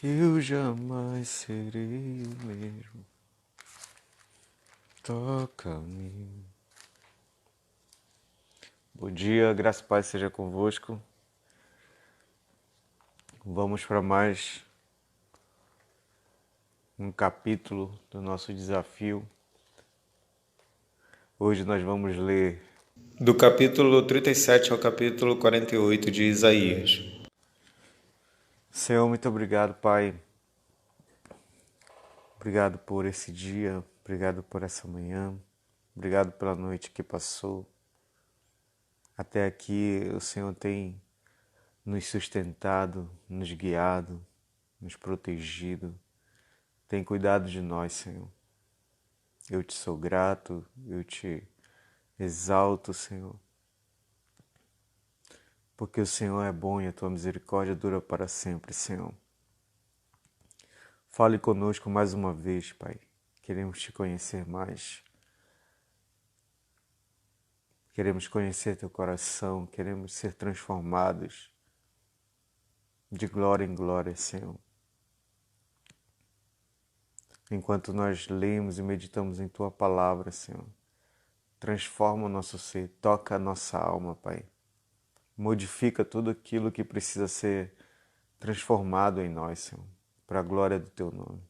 Eu jamais serei o mesmo. Toca-me. Bom dia, graça e paz seja convosco. Vamos para mais um capítulo do nosso desafio. Hoje nós vamos ler do capítulo 37 ao capítulo 48 de Isaías. Senhor, muito obrigado, Pai. Obrigado por esse dia, obrigado por essa manhã, obrigado pela noite que passou. Até aqui o Senhor tem nos sustentado, nos guiado, nos protegido, tem cuidado de nós, Senhor. Eu te sou grato, eu te exalto, Senhor, porque o Senhor é bom e a tua misericórdia dura para sempre, Senhor. Fale conosco mais uma vez, Pai. Queremos te conhecer mais. Queremos conhecer teu coração, queremos ser transformados de glória em glória, Senhor. Enquanto nós lemos e meditamos em tua palavra, Senhor, transforma o nosso ser, toca a nossa alma, Pai. Modifica tudo aquilo que precisa ser transformado em nós, Senhor, para a glória do teu nome.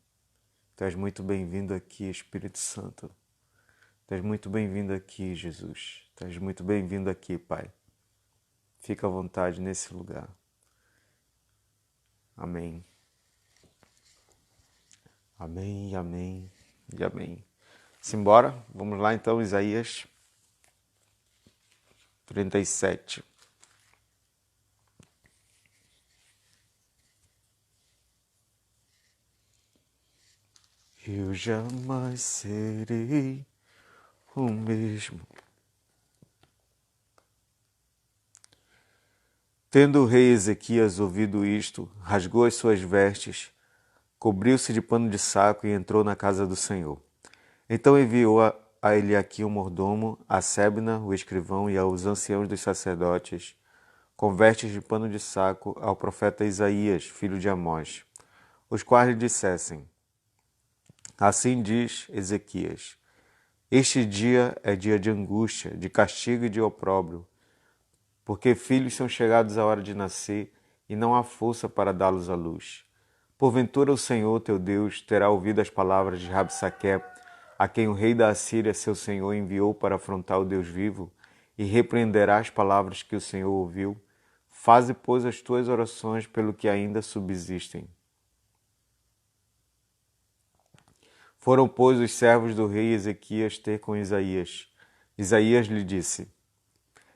Tu és muito bem-vindo aqui, Espírito Santo. Tu és muito bem-vindo aqui, Jesus. Tu és muito bem-vindo aqui, Pai. Fica à vontade nesse lugar. Amém. Amém, amém e amém. Simbora? Vamos lá então, Isaías 37. Eu jamais serei o mesmo. Tendo o rei Ezequias ouvido isto, rasgou as suas vestes, cobriu-se de pano de saco e entrou na casa do Senhor. Então enviou a Eliaquim o mordomo, a Sebna, o escrivão, e aos anciãos dos sacerdotes, com vestes de pano de saco, ao profeta Isaías, filho de Amós, os quais lhe dissessem: Assim diz Ezequias: Este dia é dia de angústia, de castigo e de opróbrio, porque filhos são chegados à hora de nascer e não há força para dá-los à luz. Porventura o Senhor teu Deus terá ouvido as palavras de Rabsaque, a quem o rei da Assíria, seu senhor, enviou para afrontar o Deus vivo, e repreenderá as palavras que o Senhor ouviu. Faze, pois, as tuas orações pelo que ainda subsistem. Foram, pois, os servos do rei Ezequias ter com Isaías. Isaías lhe disse: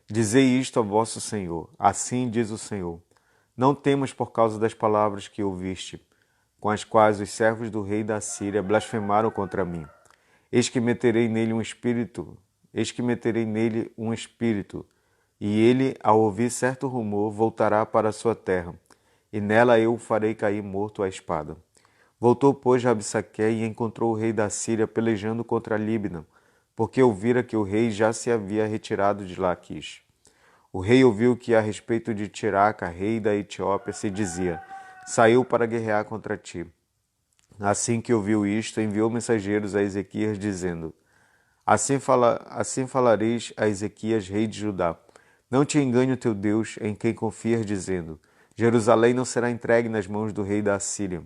Dizei isto a vosso Senhor, assim diz o Senhor: Não temas por causa das palavras que ouviste, com as quais os servos do rei da Assíria blasfemaram contra mim. Eis que meterei nele um espírito, e ele, ao ouvir certo rumor, voltará para a sua terra, e nela eu o farei cair morto à espada. Voltou, pois, Rabsaque e encontrou o rei da Síria pelejando contra Líbina, porque ouvira que o rei já se havia retirado de Laquis. O rei ouviu que a respeito de Tiraca, rei da Etiópia, se dizia: Saiu para guerrear contra ti. Assim que ouviu isto, enviou mensageiros a Ezequias, dizendo: Assim falareis a Ezequias, rei de Judá: Não te engane o teu Deus, em quem confias, dizendo: Jerusalém não será entregue nas mãos do rei da Assíria.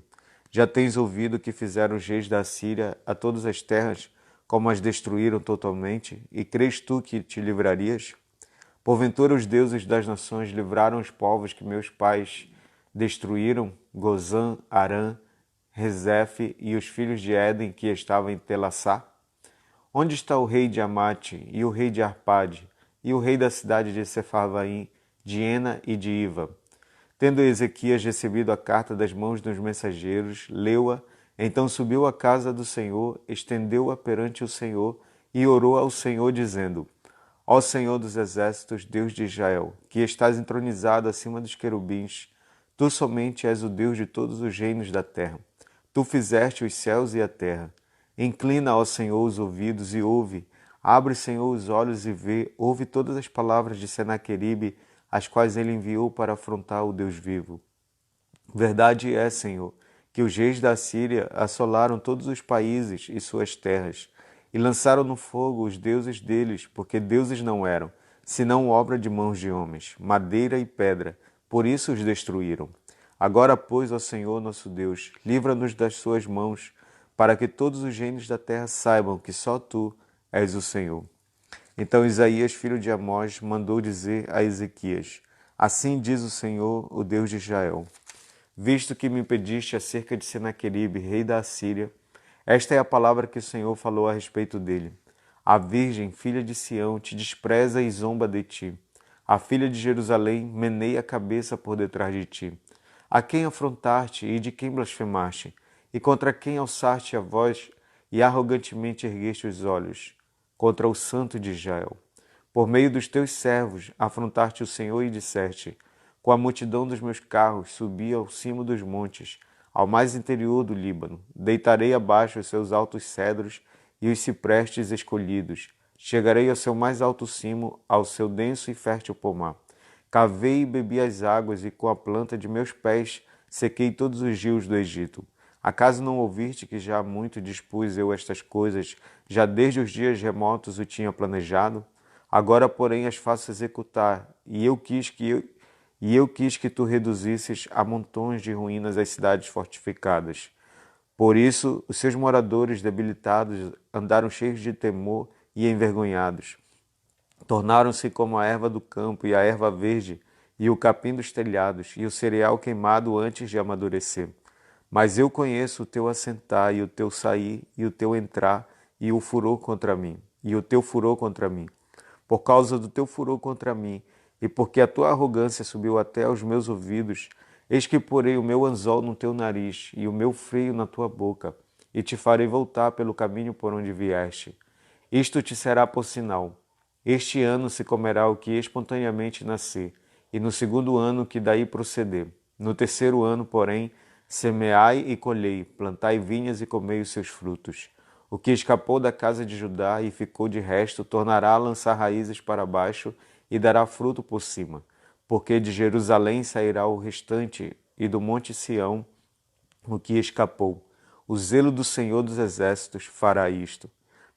Já tens ouvido o que fizeram os reis da Assíria a todas as terras, como as destruíram totalmente, e crês tu que te livrarias? Porventura os deuses das nações livraram os povos que meus pais destruíram, Gozã, Arã, Rezefe e os filhos de Éden que estavam em Telassá? Onde está o rei de Amate, e o rei de Arpade, e o rei da cidade de Sefarvaim, de Ena e de Iva? Tendo Ezequias recebido a carta das mãos dos mensageiros, leu-a, então subiu à casa do Senhor, estendeu-a perante o Senhor e orou ao Senhor, dizendo: Ó Senhor dos exércitos, Deus de Israel, que estás entronizado acima dos querubins, tu somente és o Deus de todos os reinos da terra. Tu fizeste os céus e a terra. Inclina, ó Senhor, os ouvidos e ouve. Abre, Senhor, os olhos e vê. Ouve todas as palavras de Senaqueribe, as quais ele enviou para afrontar o Deus vivo. Verdade é, Senhor, que os reis da Síria assolaram todos os países e suas terras, e lançaram no fogo os deuses deles, porque deuses não eram, senão obra de mãos de homens, madeira e pedra, por isso os destruíram. Agora, pois, ó Senhor nosso Deus, livra-nos das suas mãos, para que todos os reinos da terra saibam que só tu és o Senhor. Então Isaías, filho de Amós, mandou dizer a Ezequias: Assim diz o Senhor, o Deus de Israel: Visto que me pediste acerca de Senaqueribe, rei da Assíria, esta é a palavra que o Senhor falou a respeito dele. A virgem, filha de Sião, te despreza e zomba de ti. A filha de Jerusalém meneia a cabeça por detrás de ti. A quem afrontaste e de quem blasfemaste? E contra quem alçaste a voz e arrogantemente ergueste os olhos? Contra o Santo de Israel. Por meio dos teus servos afrontaste o Senhor e disseste: Com a multidão dos meus carros subi ao cimo dos montes, ao mais interior do Líbano. Deitarei abaixo os seus altos cedros e os ciprestes escolhidos. Chegarei ao seu mais alto cimo, ao seu denso e fértil pomar. Cavei e bebi as águas, e com a planta de meus pés sequei todos os rios do Egito. Acaso não ouviste que já há muito dispus eu estas coisas, já desde os dias remotos o tinha planejado? Agora, porém, as faço executar, e eu quis que tu reduzisses a montões de ruínas as cidades fortificadas. Por isso, os seus moradores debilitados andaram cheios de temor e envergonhados. Tornaram-se como a erva do campo e a erva verde e o capim dos telhados e o cereal queimado antes de amadurecer. Mas eu conheço o teu assentar e o teu sair e o teu entrar e o furor contra mim, e o teu furor contra mim. Por causa do teu furor contra mim, e porque a tua arrogância subiu até aos meus ouvidos, eis que porei o meu anzol no teu nariz e o meu freio na tua boca, e te farei voltar pelo caminho por onde vieste. Isto te será por sinal. Este ano se comerá o que espontaneamente nascer, e no segundo ano o que daí proceder. No terceiro ano, porém, semeai e colhei, plantai vinhas e comei os seus frutos. O que escapou da casa de Judá e ficou de resto, tornará a lançar raízes para baixo e dará fruto por cima. Porque de Jerusalém sairá o restante, e do monte Sião o que escapou. O zelo do Senhor dos Exércitos fará isto.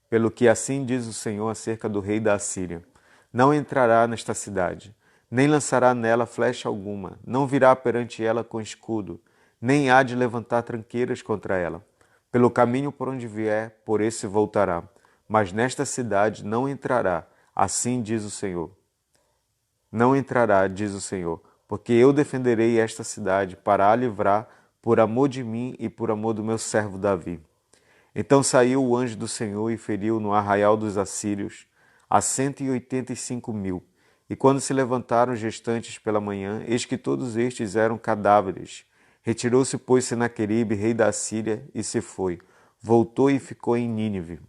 Pelo que assim diz o Senhor acerca do rei da Assíria: Não entrará nesta cidade, nem lançará nela flecha alguma, não virá perante ela com escudo, nem há de levantar tranqueiras contra ela. Pelo caminho por onde vier, por esse voltará. Mas nesta cidade não entrará, assim diz o Senhor. Não entrará, diz o Senhor, porque eu defenderei esta cidade para a livrar por amor de mim e por amor do meu servo Davi. Então saiu o anjo do Senhor e feriu no arraial dos assírios a 185.000. E quando se levantaram os restantes pela manhã, eis que todos estes eram cadáveres. Retirou-se, pois, Senaqueribe, rei da Assíria, e se foi. Voltou e ficou em Nínive.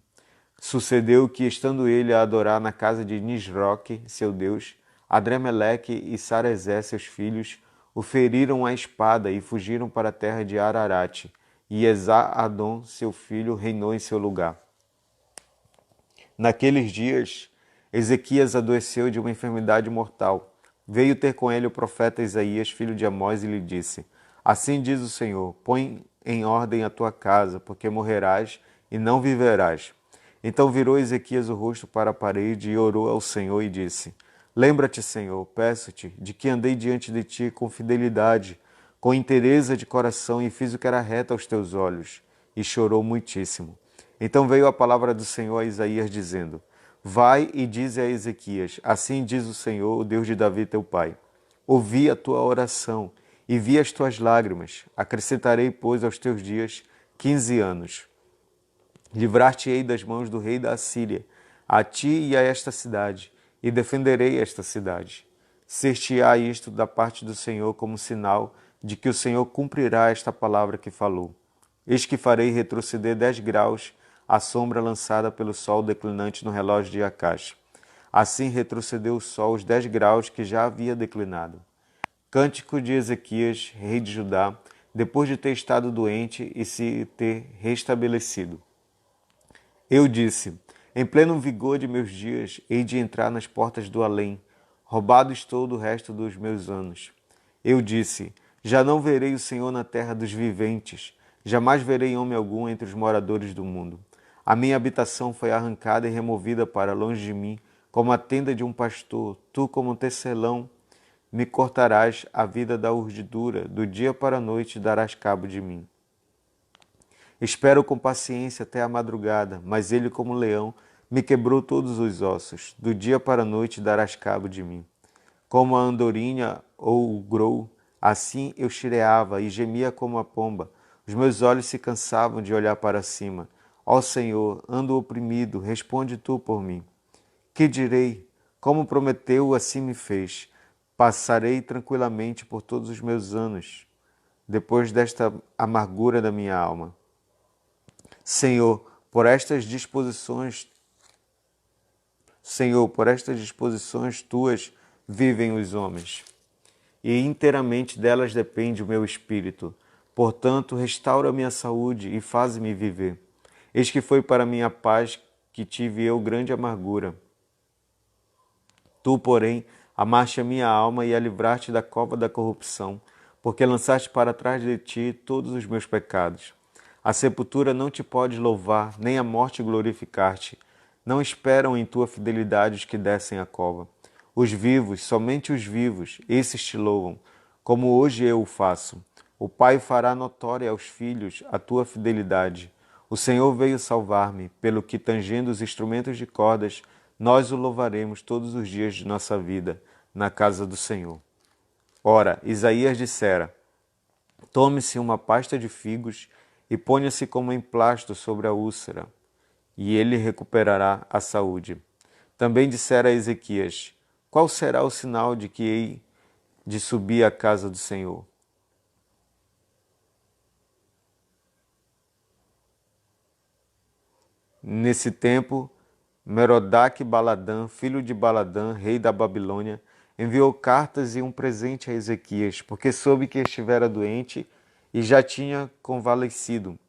Sucedeu que, estando ele a adorar na casa de Nisroque, seu deus, Adrameleque e Sarezé, seus filhos, o feriram à espada e fugiram para a terra de Ararate, e Esar-Adom, seu filho, reinou em seu lugar. Naqueles dias, Ezequias adoeceu de uma enfermidade mortal. Veio ter com ele o profeta Isaías, filho de Amós, e lhe disse: Assim diz o Senhor, põe em ordem a tua casa, porque morrerás e não viverás. Então virou Ezequias o rosto para a parede e orou ao Senhor e disse: Lembra-te, Senhor, peço-te, de que andei diante de ti com fidelidade, com inteireza de coração e fiz o que era reto aos teus olhos. E chorou muitíssimo. Então veio a palavra do Senhor a Isaías, dizendo: Vai e dize a Ezequias: Assim diz o Senhor, o Deus de Davi teu pai: Ouvi a tua oração e vi as tuas lágrimas. Acrescentarei, pois, aos teus dias 15 anos. Livrar-te-ei das mãos do rei da Assíria, a ti e a esta cidade, e defenderei esta cidade. Ser-te-á isto da parte do Senhor como sinal de que o Senhor cumprirá esta palavra que falou. Eis que farei retroceder 10 graus a sombra lançada pelo sol declinante no relógio de Acax. Assim retrocedeu o sol os 10 graus que já havia declinado. Cântico de Ezequias, rei de Judá, depois de ter estado doente e se ter restabelecido. Eu disse: Em pleno vigor de meus dias, hei de entrar nas portas do além. Roubado estou do resto dos meus anos. Eu disse: Já não verei o Senhor na terra dos viventes. Jamais verei homem algum entre os moradores do mundo. A minha habitação foi arrancada e removida para longe de mim, como a tenda de um pastor. Tu, como um tecelão, me cortarás a vida da urdidura, do dia para a noite darás cabo de mim. Espero com paciência até a madrugada, mas ele, como leão, me quebrou todos os ossos. Do dia para a noite darás cabo de mim. Como a andorinha ou o grou, assim eu chireava e gemia como a pomba. Os meus olhos se cansavam de olhar para cima. Ó Senhor, ando oprimido, responde tu por mim. Que direi? Como prometeu, assim me fez. Passarei tranquilamente por todos os meus anos, depois desta amargura da minha alma. Senhor, por estas disposições tuas vivem os homens, e inteiramente delas depende o meu espírito. Portanto, restaura a minha saúde e faz-me viver. Eis que foi para minha paz que tive eu grande amargura. Tu, porém, amaste a minha alma e a livraste da cova da corrupção, porque lançaste para trás de ti todos os meus pecados. A sepultura não te pode louvar, nem a morte glorificar-te. Não esperam em tua fidelidade os que descem a cova. Os vivos, somente os vivos, esses te louvam, como hoje eu o faço. O Pai fará notória aos filhos a tua fidelidade. O Senhor veio salvar-me, pelo que, tangendo os instrumentos de cordas, nós o louvaremos todos os dias de nossa vida, na casa do Senhor. Ora, Isaías dissera: tome-se uma pasta de figos e ponha-se como emplasto sobre a úlcera, e ele recuperará a saúde. Também dissera a Ezequias: qual será o sinal de que hei de subir à casa do Senhor? Nesse tempo, Merodach-Baladã, filho de Baladã, rei da Babilônia, enviou cartas e um presente a Ezequias, porque soube que estivera doente e já tinha convalescido.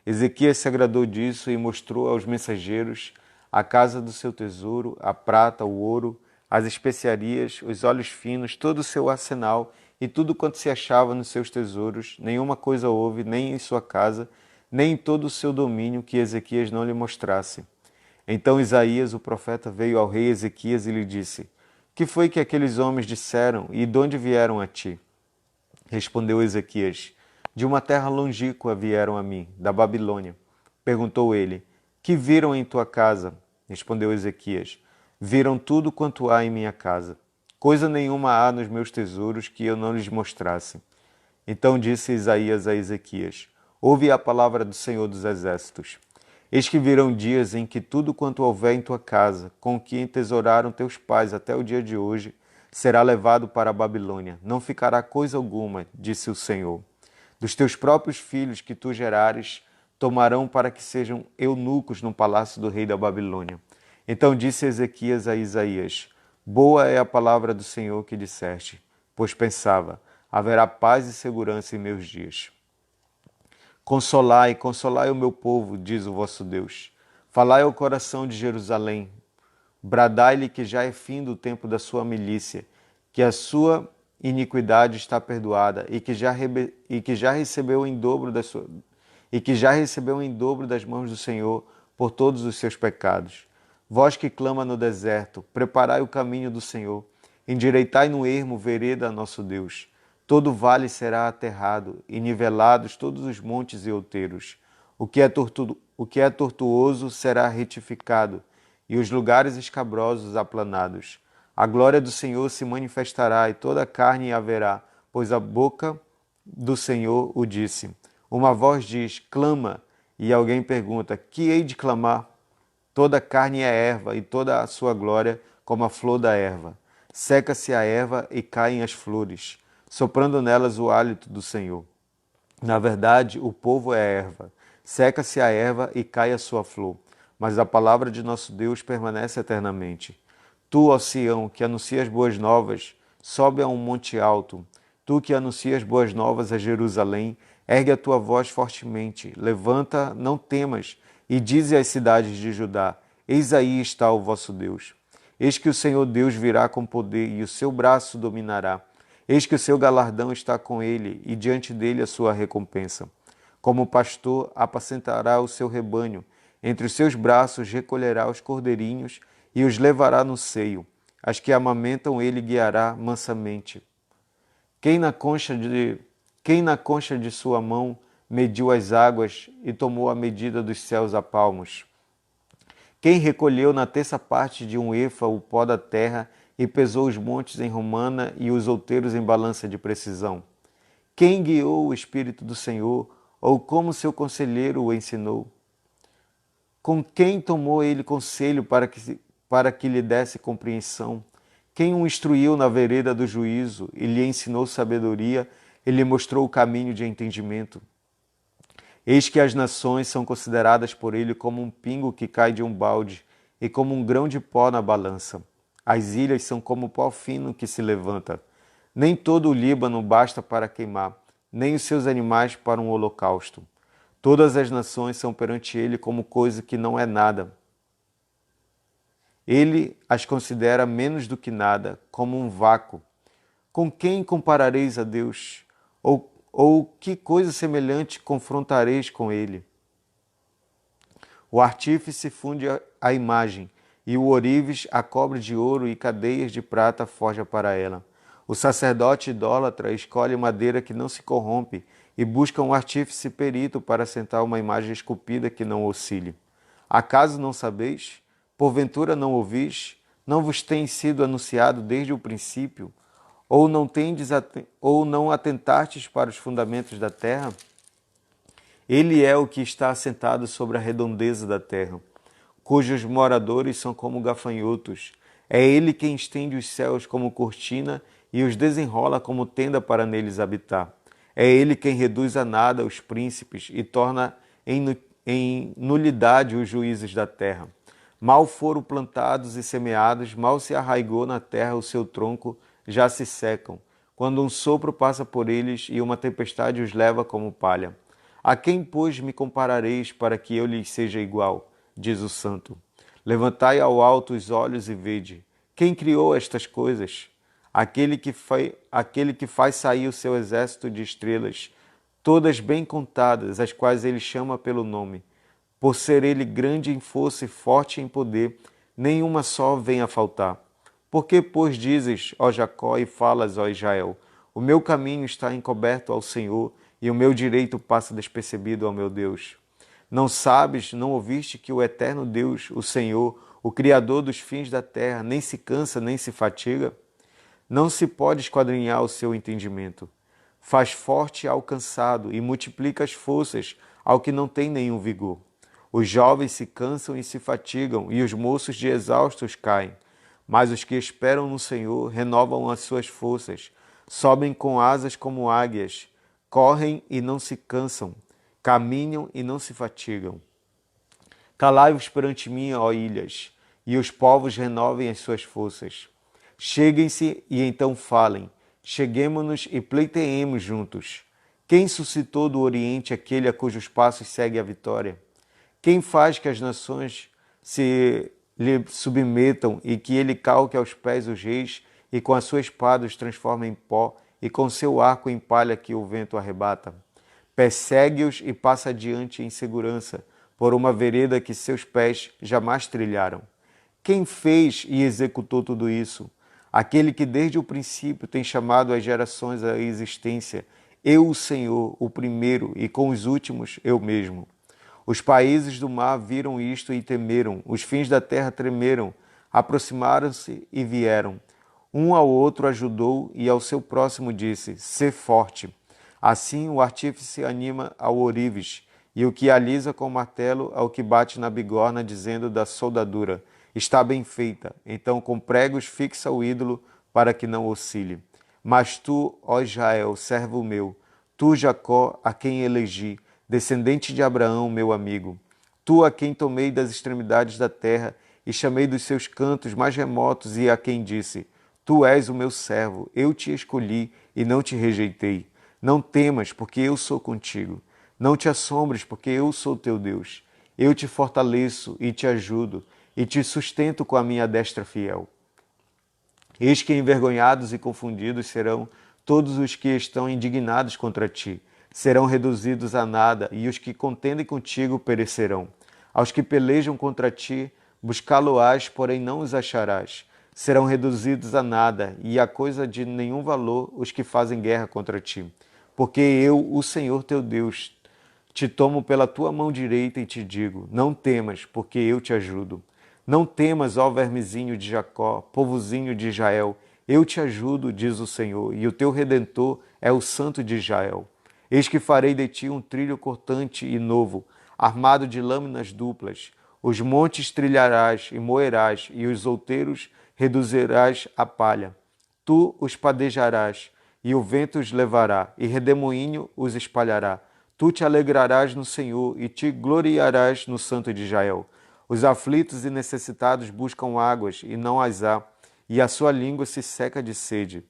Ezequias se agradou disso e mostrou aos mensageiros a casa do seu tesouro, a prata, o ouro, as especiarias, os óleos finos, todo o seu arsenal e tudo quanto se achava nos seus tesouros. Nenhuma coisa houve, nem em sua casa, nem em todo o seu domínio, que Ezequias não lhe mostrasse. Então Isaías, o profeta, veio ao rei Ezequias e lhe disse: que foi que aqueles homens disseram e de onde vieram a ti? Respondeu Ezequias: de uma terra longínqua vieram a mim, da Babilônia. Perguntou ele: que viram em tua casa? Respondeu Ezequias: viram tudo quanto há em minha casa. Coisa nenhuma há nos meus tesouros que eu não lhes mostrasse. Então disse Isaías a Ezequias: ouve a palavra do Senhor dos Exércitos. Eis que virão dias em que tudo quanto houver em tua casa, com o que entesouraram teus pais até o dia de hoje, será levado para a Babilônia. Não ficará coisa alguma, disse o Senhor. Dos teus próprios filhos que tu gerares, tomarão para que sejam eunucos no palácio do rei da Babilônia. Então disse Ezequias a Isaías: boa é a palavra do Senhor que disseste, pois pensava: haverá paz e segurança em meus dias. Consolai, consolai o meu povo, diz o vosso Deus. Falai ao coração de Jerusalém. Bradai-lhe que já é fim do tempo da sua milícia, que a sua iniquidade está perdoada e que já recebeu em dobro das mãos do Senhor por todos os seus pecados. Vós que clama no deserto, preparai o caminho do Senhor, endireitai no ermo vereda a nosso Deus. Todo vale será aterrado, e nivelados todos os montes e outeiros. O que é tortuoso será retificado, e os lugares escabrosos aplanados. A glória do Senhor se manifestará, e toda a carne haverá, pois a boca do Senhor o disse. Uma voz diz: clama, e alguém pergunta: que hei de clamar? Toda a carne é erva, e toda a sua glória como a flor da erva. Seca-se a erva e caem as flores, soprando nelas o hálito do Senhor. Na verdade, o povo é a erva. Seca-se a erva e cai a sua flor, mas a palavra de nosso Deus permanece eternamente. Tu, ó Sião, que anuncias boas novas, sobe a um monte alto. Tu que anuncias boas novas a Jerusalém, ergue a tua voz fortemente. Levanta, não temas, e dize às cidades de Judá: eis aí está o vosso Deus. Eis que o Senhor Deus virá com poder, e o seu braço dominará. Eis que o seu galardão está com ele, e diante dele a sua recompensa. Como pastor, apacentará o seu rebanho. Entre os seus braços recolherá os cordeirinhos e os levará no seio. As que amamentam ele guiará mansamente. Quem na concha de sua mão mediu as águas e tomou a medida dos céus a palmos? Quem recolheu na terça parte de um efa o pó da terra e pesou os montes em romana e os outeiros em balança de precisão? Quem guiou o Espírito do Senhor, ou como seu conselheiro o ensinou? Com quem tomou ele conselho para que lhe desse compreensão? Quem o instruiu na vereda do juízo e lhe ensinou sabedoria e lhe mostrou o caminho de entendimento? Eis que as nações são consideradas por ele como um pingo que cai de um balde e como um grão de pó na balança. As ilhas são como pó fino que se levanta. Nem todo o Líbano basta para queimar, nem os seus animais para um holocausto. Todas as nações são perante ele como coisa que não é nada. Ele as considera menos do que nada, como um vácuo. Com quem comparareis a Deus? Ou que coisa semelhante confrontareis com ele? O artífice funde a imagem, e o ourives a cobre de ouro e cadeias de prata forja para ela. O sacerdote idólatra escolhe madeira que não se corrompe e busca um artífice perito para assentar uma imagem esculpida que não oscile. Acaso não sabeis? Porventura não ouvis? Não vos tem sido anunciado desde o princípio? Ou não atentastes para os fundamentos da terra? Ele é o que está assentado sobre a redondeza da terra, cujos moradores são como gafanhotos. É ele quem estende os céus como cortina e os desenrola como tenda para neles habitar. É ele quem reduz a nada os príncipes e torna em nulidade os juízes da terra. Mal foram plantados e semeados, mal se arraigou na terra o seu tronco, já se secam, quando um sopro passa por eles e uma tempestade os leva como palha. A quem, pois, me comparareis para que eu lhes seja igual? Diz o Santo. Levantai ao alto os olhos e vede. Quem criou estas coisas? Aquele que faz sair o seu exército de estrelas, todas bem contadas, as quais ele chama pelo nome. Por ser ele grande em força e forte em poder, nenhuma só vem a faltar. Por que, pois, dizes, ó Jacó, e falas, ó Israel, o meu caminho está encoberto ao Senhor, e o meu direito passa despercebido ao meu Deus? Não sabes, não ouviste que o eterno Deus, o Senhor, o Criador dos fins da terra, nem se cansa, nem se fatiga? Não se pode esquadrinhar o seu entendimento. Faz forte ao cansado e multiplica as forças ao que não tem nenhum vigor. Os jovens se cansam e se fatigam, e os moços de exaustos caem. Mas os que esperam no Senhor renovam as suas forças, sobem com asas como águias, correm e não se cansam, caminham e não se fatigam. Calai-vos perante mim, ó ilhas, e os povos renovem as suas forças. Cheguem-se e então falem, cheguemo-nos e pleiteemos juntos. Quem suscitou do Oriente aquele a cujos passos segue a vitória? Quem faz que as nações se lhe submetam e que ele calque aos pés os reis e com a sua espada os transforma em pó e com seu arco em palha que o vento arrebata? Persegue-os e passa adiante em segurança por uma vereda que seus pés jamais trilharam. Quem fez e executou tudo isso? Aquele que desde o princípio tem chamado as gerações à existência, eu, o Senhor, o primeiro, e com os últimos, eu mesmo. Os países do mar viram isto e temeram, os fins da terra tremeram, aproximaram-se e vieram. Um ao outro ajudou e ao seu próximo disse, sê forte. Assim o artífice anima ao ourives, e o que alisa com o martelo ao que bate na bigorna, dizendo da soldadura, está bem feita. Então com pregos fixa o ídolo para que não oscile. Mas tu, ó Israel, servo meu, tu, Jacó, a quem elegi, descendente de Abraão, meu amigo, tu a quem tomei das extremidades da terra e chamei dos seus cantos mais remotos e a quem disse, tu és o meu servo, eu te escolhi e não te rejeitei. Não temas, porque eu sou contigo. Não te assombres, porque eu sou teu Deus. Eu te fortaleço e te ajudo e te sustento com a minha destra fiel. Eis que envergonhados e confundidos serão todos os que estão indignados contra ti. serão reduzidos a nada, e os que contendem contigo perecerão. Aos que pelejam contra ti, buscá-lo-ás, porém não os acharás. Serão reduzidos a nada, e a coisa de nenhum valor os que fazem guerra contra ti. Porque eu, o Senhor teu Deus, te tomo pela tua mão direita e te digo, não temas, porque eu te ajudo. Não temas, ó vermezinho de Jacó, povozinho de Israel, eu te ajudo, diz o Senhor, e o teu Redentor é o Santo de Israel. Eis que farei de ti um trilho cortante e novo, armado de lâminas duplas. Os montes trilharás e moerás, e os outeiros reduzirás a palha. Tu os padejarás, e o vento os levará, e redemoinho os espalhará. Tu te alegrarás no Senhor, e te gloriarás no Santo de Israel. Os aflitos e necessitados buscam águas, e não as há, e a sua língua se seca de sede.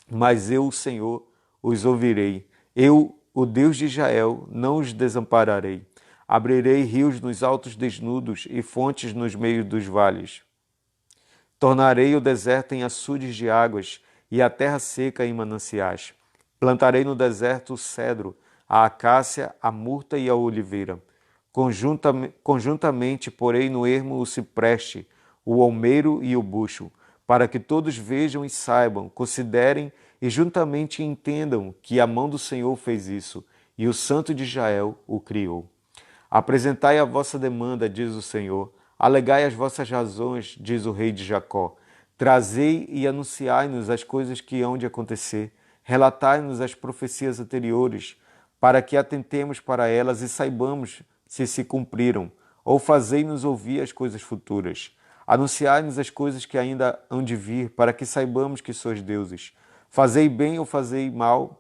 Mas eu, o Senhor, os ouvirei. Eu, o Deus de Israel, não os desampararei. Abrirei rios nos altos desnudos e fontes nos meios dos vales. Tornarei o deserto em açudes de águas e a terra seca em mananciais. Plantarei no deserto o cedro, a acácia, a murta e a oliveira. Conjuntamente porei no ermo o cipreste, o almeiro e o bucho, para que todos vejam e saibam, considerem e juntamente entendam que a mão do Senhor fez isso, e o Santo de Israel o criou. Apresentai a vossa demanda, diz o Senhor, alegai as vossas razões, diz o rei de Jacó. Trazei e anunciai-nos as coisas que hão de acontecer, relatai-nos as profecias anteriores, para que atentemos para elas e saibamos se cumpriram, ou fazei-nos ouvir as coisas futuras. Anunciai-nos as coisas que ainda hão de vir, para que saibamos que sois deuses. Fazei bem ou fazei mal,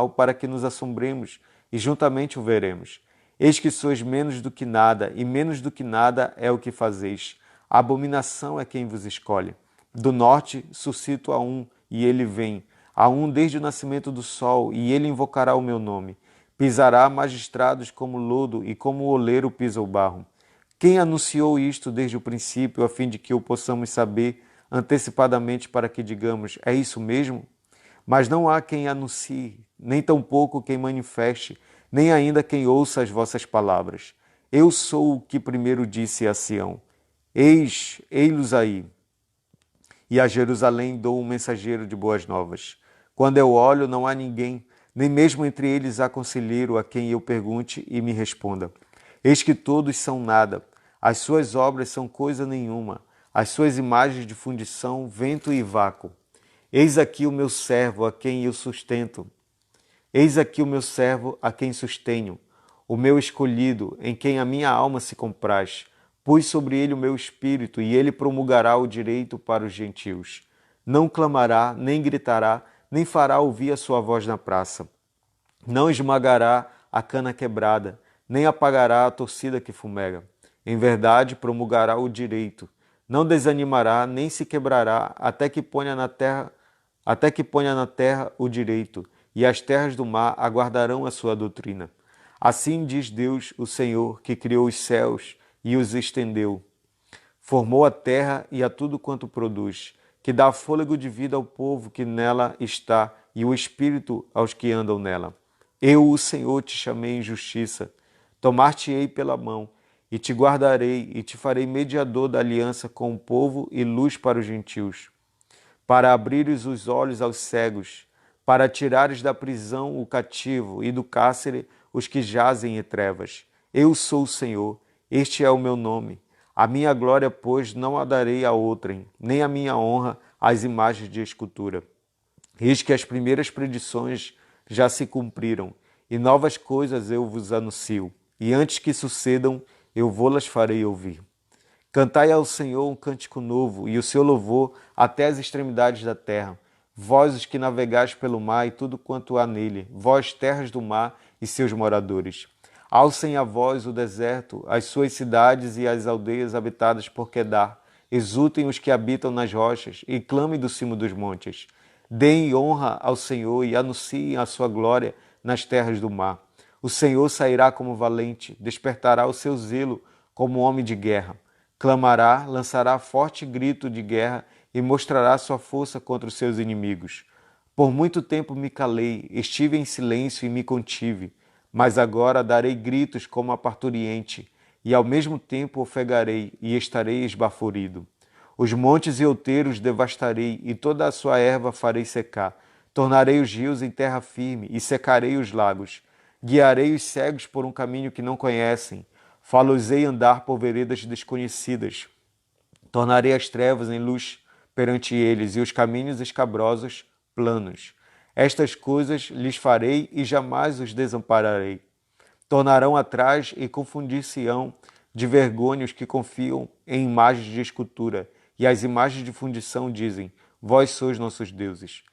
para que nos assombremos, e juntamente o veremos. Eis que sois menos do que nada, e menos do que nada é o que fazeis. A abominação é quem vos escolhe. Do norte suscito a um, e ele vem. A um desde o nascimento do sol, e ele invocará o meu nome. Pisará magistrados como lodo, e como o oleiro pisa o barro. Quem anunciou isto desde o princípio, a fim de que o possamos saber antecipadamente, para que digamos, é isso mesmo? Mas não há quem anuncie, nem tampouco quem manifeste, nem ainda quem ouça as vossas palavras. Eu sou o que primeiro disse a Sião, ei-los aí. E a Jerusalém dou um mensageiro de boas novas. Quando eu olho, não há ninguém, nem mesmo entre eles há conselheiro a quem eu pergunte e me responda. Eis que todos são nada, as suas obras são coisa nenhuma, as suas imagens de fundição, vento e vácuo. Eis aqui o meu servo a quem eu sustento. Eis aqui o meu servo a quem sustenho, o meu escolhido, em quem a minha alma se compraz. Pus sobre ele o meu espírito, e ele promulgará o direito para os gentios. Não clamará, nem gritará, nem fará ouvir a sua voz na praça. Não esmagará a cana quebrada, nem apagará a torcida que fumega. Em verdade, promulgará o direito. Não desanimará, nem se quebrará, até que ponha na terra o direito, e as terras do mar aguardarão a sua doutrina. Assim diz Deus, o Senhor, que criou os céus e os estendeu. Formou a terra e a tudo quanto produz, que dá fôlego de vida ao povo que nela está e o espírito aos que andam nela. Eu, o Senhor, te chamei em justiça, tomar-te-ei pela mão, e te guardarei, e te farei mediador da aliança com o povo e luz para os gentios, para abrires os olhos aos cegos, para tirares da prisão o cativo e do cárcere os que jazem em trevas. Eu sou o Senhor, este é o meu nome. A minha glória, pois, não a darei a outrem, nem a minha honra às imagens de escultura. Eis que as primeiras predições já se cumpriram, e novas coisas eu vos anuncio, e antes que sucedam, eu vou-las farei ouvir. Cantai ao Senhor um cântico novo, e o seu louvor até as extremidades da terra. Vós os que navegais pelo mar e tudo quanto há nele, vós terras do mar e seus moradores. Alcem a voz o deserto, as suas cidades e as aldeias habitadas por Quedar. Exultem os que habitam nas rochas e clamem do cimo dos montes. Deem honra ao Senhor e anunciem a sua glória nas terras do mar. O Senhor sairá como valente, despertará o seu zelo como homem de guerra. Clamará, lançará forte grito de guerra e mostrará sua força contra os seus inimigos. Por muito tempo me calei, estive em silêncio e me contive, mas agora darei gritos como a parturiente, e ao mesmo tempo ofegarei e estarei esbaforido. Os montes e outeiros devastarei, e toda a sua erva farei secar. Tornarei os rios em terra firme, e secarei os lagos. Guiarei os cegos por um caminho que não conhecem. Fá-los-ei andar por veredas desconhecidas. Tornarei as trevas em luz perante eles, e os caminhos escabrosos planos. Estas coisas lhes farei e jamais os desampararei. Tornarão atrás e confundir-se-ão de vergonha os que confiam em imagens de escultura, e as imagens de fundição dizem: Vós sois nossos deuses.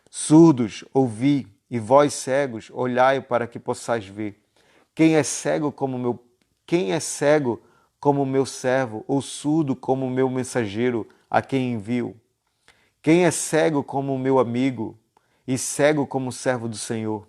Surdos, ouvi, e vós cegos, olhai para que possais ver. Quem é cego como meu servo, ou surdo como meu mensageiro, a quem envio? Quem é cego como meu amigo, e cego como servo do Senhor?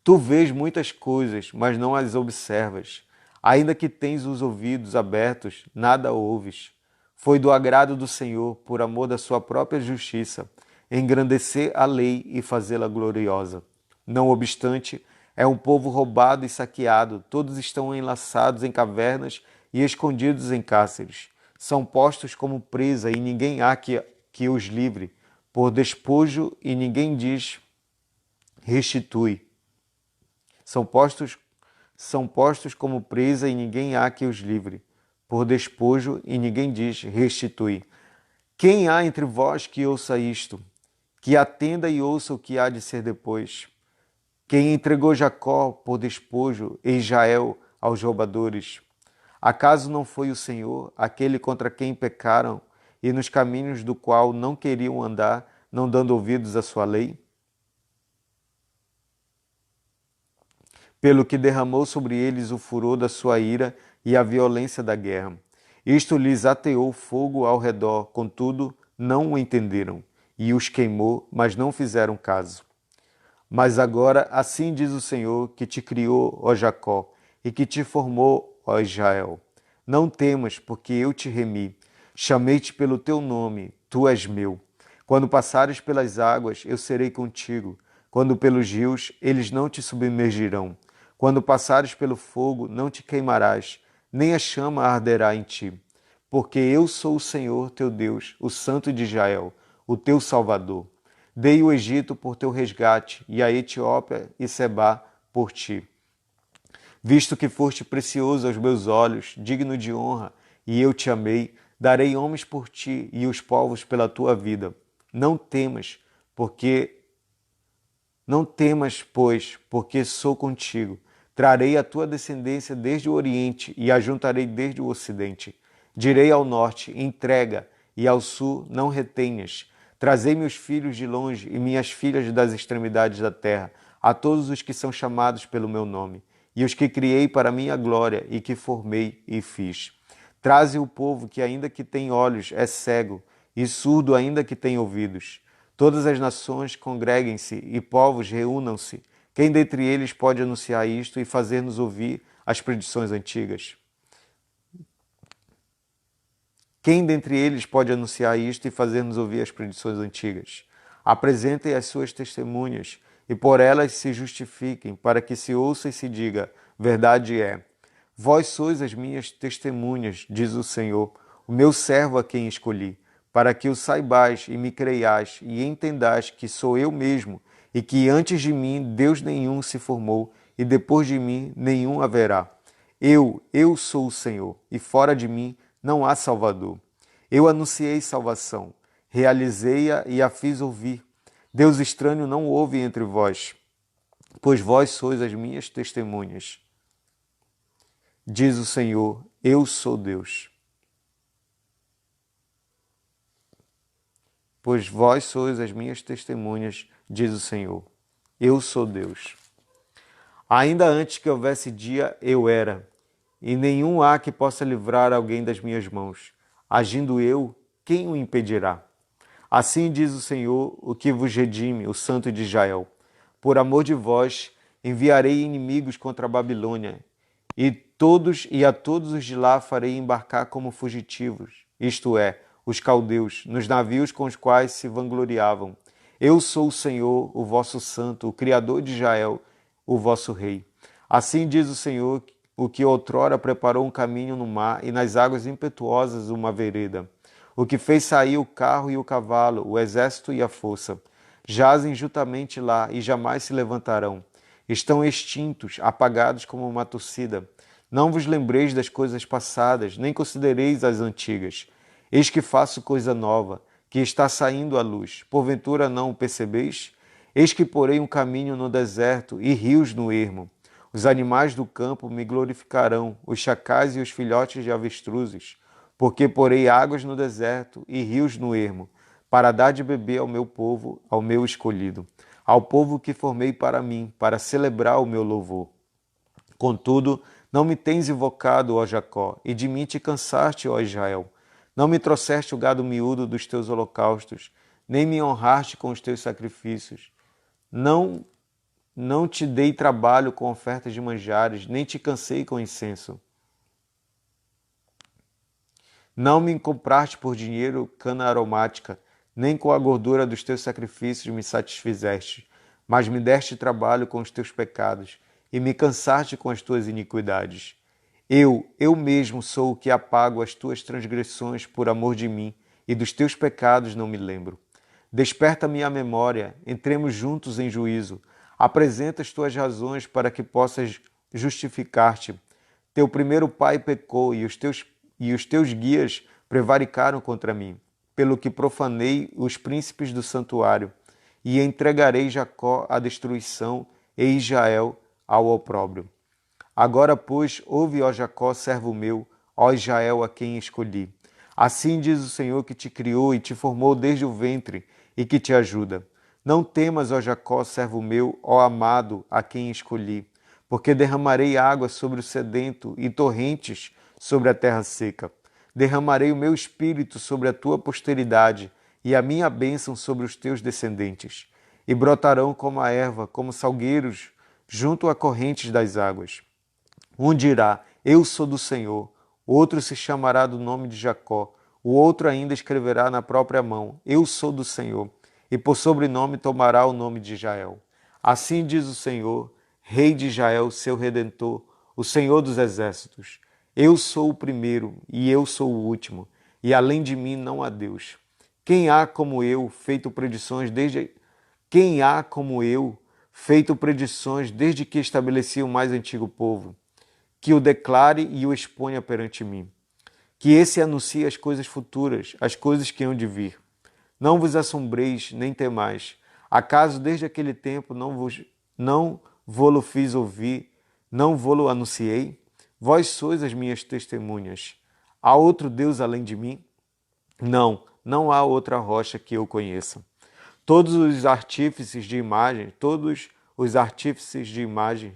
Tu vês muitas coisas, mas não as observas. Ainda que tens os ouvidos abertos, nada ouves. Foi do agrado do Senhor, por amor da sua própria justiça, engrandecer a lei e fazê-la gloriosa. Não obstante, é um povo roubado e saqueado, todos estão enlaçados em cavernas e escondidos em cárceres. São postos como presa e ninguém há que os livre, por despojo e ninguém diz restitui. São postos como presa e ninguém há que os livre, por despojo e ninguém diz restitui. Quem há entre vós que ouça isto, que atenda e ouça o que há de ser depois? Quem entregou Jacó por despojo e Israel aos roubadores? Acaso não foi o Senhor, aquele contra quem pecaram e nos caminhos do qual não queriam andar, não dando ouvidos à sua lei? Pelo que derramou sobre eles o furor da sua ira e a violência da guerra. Isto lhes ateou fogo ao redor, contudo, não o entenderam, e os queimou, mas não fizeram caso. Mas agora, assim diz o Senhor, que te criou, ó Jacó, e que te formou, ó Israel. Não temas, porque eu te remi. Chamei-te pelo teu nome, tu és meu. Quando passares pelas águas, eu serei contigo. Quando pelos rios, eles não te submergirão. Quando passares pelo fogo, não te queimarás, nem a chama arderá em ti. Porque eu sou o Senhor teu Deus, o Santo de Israel, o teu Salvador. Dei o Egito por teu resgate, e a Etiópia e Sebá por ti. Visto que foste precioso aos meus olhos, digno de honra, e eu te amei, darei homens por ti e os povos pela tua vida. Não temas, pois, porque sou contigo. Trarei a tua descendência desde o Oriente e a juntarei desde o Ocidente. Direi ao norte, entrega, e ao sul, não retenhas. Trazei meus filhos de longe e minhas filhas das extremidades da terra, a todos os que são chamados pelo meu nome, e os que criei para minha glória e que formei e fiz. Traze o povo que ainda que tem olhos é cego, e surdo ainda que tem ouvidos. Todas as nações congreguem-se e povos reúnam-se. Quem dentre eles pode anunciar isto e fazer-nos ouvir as predições antigas? Quem dentre eles pode anunciar isto e fazer-nos ouvir as predições antigas? Apresentem as suas testemunhas e por elas se justifiquem, para que se ouça e se diga: verdade é. Vós sois as minhas testemunhas, diz o Senhor, o meu servo a quem escolhi, para que o saibais e me creiais e entendais que sou eu mesmo, e que antes de mim Deus nenhum se formou, e depois de mim nenhum haverá. Eu sou o Senhor, e fora de mim não há Salvador. Eu anunciei salvação, realizei-a e a fiz ouvir. Deus estranho não houve entre vós, pois vós sois as minhas testemunhas. Diz o Senhor, eu sou Deus. Pois vós sois as minhas testemunhas, diz o Senhor. Eu sou Deus. Ainda antes que houvesse dia, eu era, e nenhum há que possa livrar alguém das minhas mãos. Agindo eu, quem o impedirá? Assim diz o Senhor, o que vos redime, o Santo de Israel. Por amor de vós, enviarei inimigos contra a Babilônia, e a todos os de lá farei embarcar como fugitivos, isto é, os caldeus, nos navios com os quais se vangloriavam. Eu sou o Senhor, o vosso santo, o Criador de Israel, o vosso rei. Assim diz o Senhor, o que outrora preparou um caminho no mar e nas águas impetuosas uma vereda, o que fez sair o carro e o cavalo, o exército e a força. Jazem juntamente lá e jamais se levantarão. Estão extintos, apagados como uma torcida. Não vos lembreis das coisas passadas, nem considereis as antigas. Eis que faço coisa nova, que está saindo à luz. Porventura não o percebeis? Eis que porei um caminho no deserto e rios no ermo. Os animais do campo me glorificarão, os chacais e os filhotes de avestruzes, porque porei águas no deserto e rios no ermo, para dar de beber ao meu povo, ao meu escolhido, ao povo que formei para mim, para celebrar o meu louvor. Contudo, não me tens invocado, ó Jacó, e de mim te cansaste, ó Israel. Não me trouxeste o gado miúdo dos teus holocaustos, nem me honraste com os teus sacrifícios. Não te dei trabalho com ofertas de manjares, nem te cansei com incenso. Não me compraste por dinheiro cana aromática, nem com a gordura dos teus sacrifícios me satisfizeste, mas me deste trabalho com os teus pecados, e me cansaste com as tuas iniquidades. Eu mesmo sou o que apago as tuas transgressões por amor de mim, e dos teus pecados não me lembro. Desperta-me a memória, entremos juntos em juízo. Apresenta as tuas razões para que possas justificar-te. Teu primeiro pai pecou e os teus guias prevaricaram contra mim, pelo que profanei os príncipes do santuário, e entregarei Jacó à destruição e Israel ao opróbrio. Agora, pois, ouve, ó Jacó, servo meu, ó Israel, a quem escolhi. Assim diz o Senhor que te criou e te formou desde o ventre e que te ajuda. Não temas, ó Jacó, servo meu, ó amado, a quem escolhi, porque derramarei água sobre o sedento e torrentes sobre a terra seca. Derramarei o meu espírito sobre a tua posteridade e a minha bênção sobre os teus descendentes. E brotarão como a erva, como salgueiros, junto a correntes das águas. Um dirá, eu sou do Senhor. Outro se chamará do nome de Jacó. O outro ainda escreverá na própria mão, eu sou do Senhor. E por sobrenome tomará o nome de Israel. Assim diz o Senhor, Rei de Israel, seu Redentor, o Senhor dos Exércitos. Eu sou o primeiro e eu sou o último, e além de mim não há Deus. Quem há como eu feito predições desde que estabeleci o mais antigo povo? Que o declare e o exponha perante mim. Que esse anuncie as coisas futuras, as coisas que hão de vir. Não vos assombreis, nem temais. Acaso desde aquele tempo não vô-lo fiz ouvir, não vô-lo anunciei? Vós sois as minhas testemunhas. Há outro Deus além de mim? Não há outra rocha que eu conheça. Todos os artífices de imagens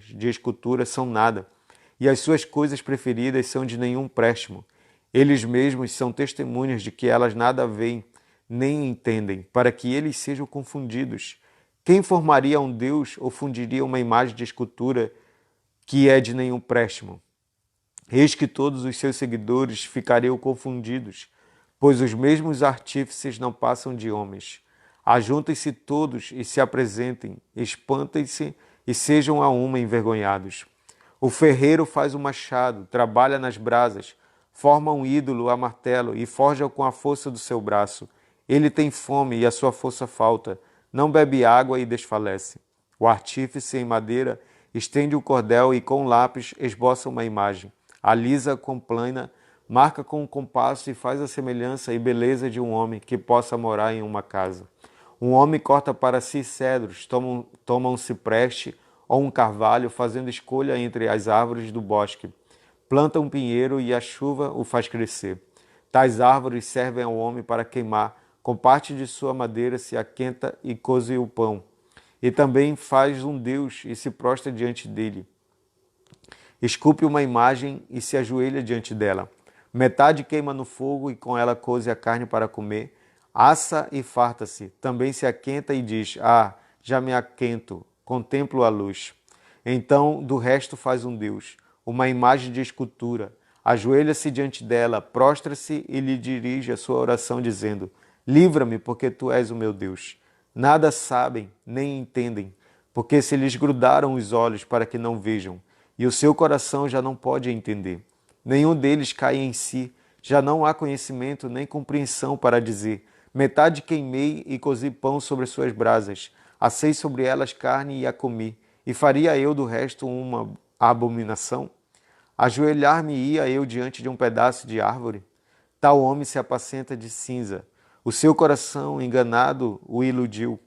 de escultura são nada, e as suas coisas preferidas são de nenhum préstimo. Eles mesmos são testemunhas de que elas nada veem, nem entendem, para que eles sejam confundidos. Quem formaria um Deus ou fundiria uma imagem de escultura que é de nenhum préstimo? Eis que todos os seus seguidores ficariam confundidos, pois os mesmos artífices não passam de homens. Ajuntem-se todos e se apresentem, espantem-se e sejam a uma envergonhados. O ferreiro faz um machado, trabalha nas brasas, forma um ídolo a martelo e forja com a força do seu braço. Ele tem fome e a sua força falta, não bebe água e desfalece. O artífice em madeira estende o cordel e com lápis esboça uma imagem. Alisa com plana, marca com um compasso e faz a semelhança e beleza de um homem que possa morar em uma casa. Um homem corta para si cedros, toma um cipreste ou um carvalho, fazendo escolha entre as árvores do bosque. Planta um pinheiro e a chuva o faz crescer. Tais árvores servem ao homem para queimar, com parte de sua madeira se aquenta e coze o pão. E também faz um Deus e se prostra diante dele. Esculpe uma imagem e se ajoelha diante dela. Metade queima no fogo e com ela coze a carne para comer. Assa e farta-se. Também se aquenta e diz, já me aquento, contemplo a luz. Então, do resto faz um Deus, uma imagem de escultura. Ajoelha-se diante dela, prostra-se e lhe dirige a sua oração, dizendo, livra-me, porque tu és o meu Deus. Nada sabem, nem entendem, porque se lhes grudaram os olhos para que não vejam, e o seu coração já não pode entender. Nenhum deles cai em si, já não há conhecimento nem compreensão para dizer: metade queimei e cozi pão sobre suas brasas, assei sobre elas carne e a comi, e faria eu do resto uma abominação? Ajoelhar-me-ia eu diante de um pedaço de árvore? Tal homem se apacenta de cinza. O seu coração enganado o iludiu,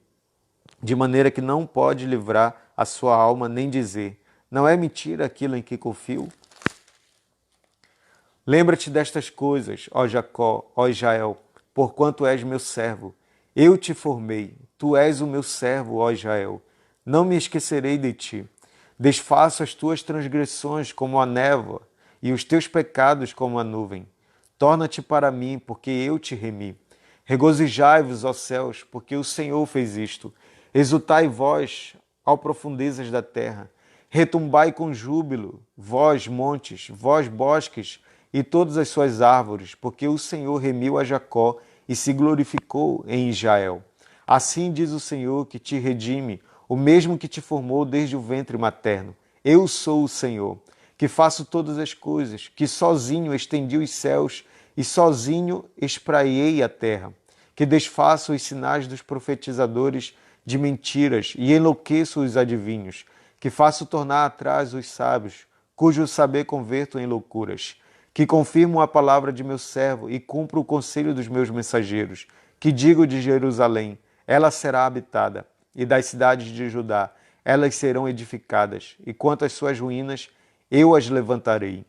de maneira que não pode livrar a sua alma nem dizer: não é mentira aquilo em que confio? Lembra-te destas coisas, ó Jacó, ó Israel, porquanto és meu servo. Eu te formei, tu és o meu servo, ó Israel. Não me esquecerei de ti. Desfaço as tuas transgressões como a névoa e os teus pecados como a nuvem. Torna-te para mim, porque eu te remi. Regozijai-vos, ó céus, porque o Senhor fez isto. Exultai vós, ó profundezas da terra. Retumbai com júbilo, vós montes, vós bosques e todas as suas árvores, porque o Senhor remiu a Jacó e se glorificou em Israel. Assim diz o Senhor que te redime, o mesmo que te formou desde o ventre materno. Eu sou o Senhor, que faço todas as coisas, que sozinho estendi os céus e sozinho espraiei a terra, que desfaço os sinais dos profetizadores de mentiras e enlouqueço os adivinhos, que faço tornar atrás os sábios, cujo saber converto em loucuras, que confirmo a palavra de meu servo e cumpro o conselho dos meus mensageiros, que digo de Jerusalém: ela será habitada, e das cidades de Judá, elas serão edificadas, e quanto às suas ruínas, eu as levantarei.